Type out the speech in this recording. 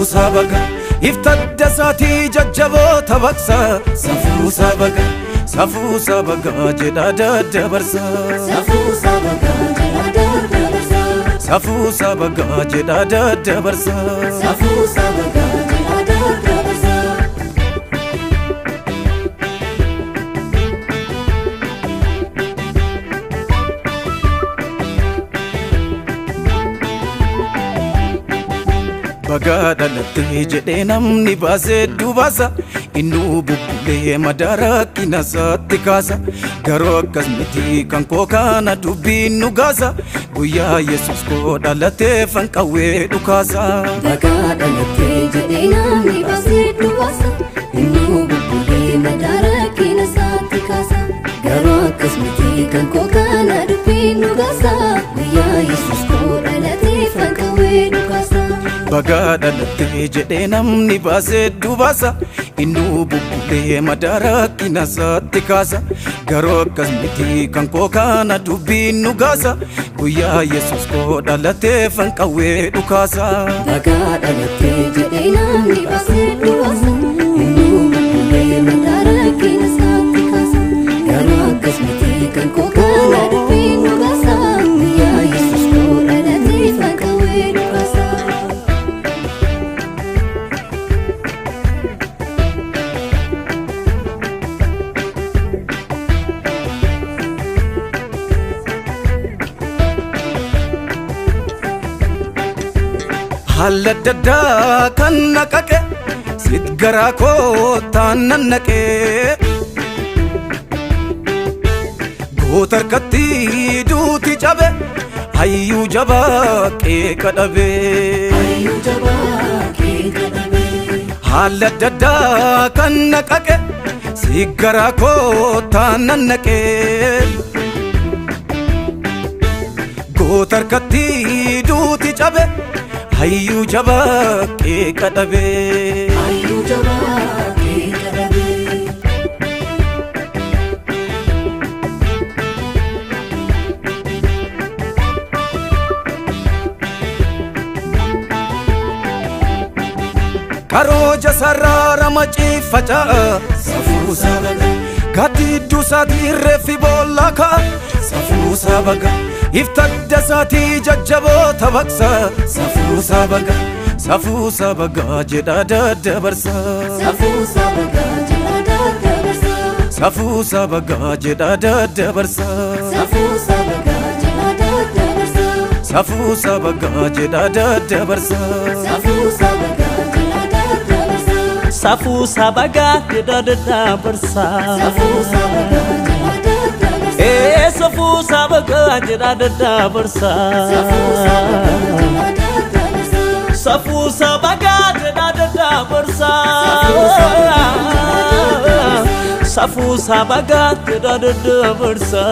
sabaga iftadda saati jajjabo tabaksa safu sabaga jedha daddabarsa safu sabaga jedha daddabarsa Bagada latte jedhe namni baase dubasa innu bubbulee madara kinasatti kaasa garoo akkas miti kan koo kana dubbiin nu gaasa guyyaa Yesuus koo dhalatee fanqawwee dhukaasa Bagada latte jedhe namni baase dubasa innu bubbulee madara kinasatti kaasa garoo akkas miti kan koo kana dubbiin nu gaasa guyyaa Yesuus koo dhalatee fanqawwee dhukaasa Bagada latte jedhe namni baase dubasa innu bubbulee madara kinasatti kaasa garoo akkas miti kan koo kana dubbiin nu gaasa guyyaa Yesuus koo dhalatee fanqawwee dhukaasa Bagada latte jedhe namni baase dubasa innu bubbulee madara kinasatti kaasa garoo akkas miti kan koo kana dubbiin nu gaasa guyyaa Yesuus koo dhalatee fanqawwee dhukaasa Halla dadda kan naqaqe sit garaa koo taan nannaqe goota harkatti duuti cabe hayyuu jabaa qeeqa dhabe Halla dadda kan naqaqe sit garaa koo taan nannaqe goota harkatti duuti cabe hayyuu jabaa qeeqa dhabe Karooja sarara maciiffaca safuu sabaga gaaddidduu isaatii reeffi boollaka safuu sabaga iftadda saati jajjaboo tabaksa safu sabaga jedha daddabarsa safu sabaga jedha daddabarsa safu sabaga jedha daddabarsa safu sabaga jedha daddabarsa safu sabaga jedha daddabarsa safu sabaga jedha daddabarsa safu sabaga jedha daddabarsa safu sabaga jedha daddabarsa safu sabaga jedha daddabarsa safu sabaga jedha daddabarsa safu sabaga jedha daddabarsa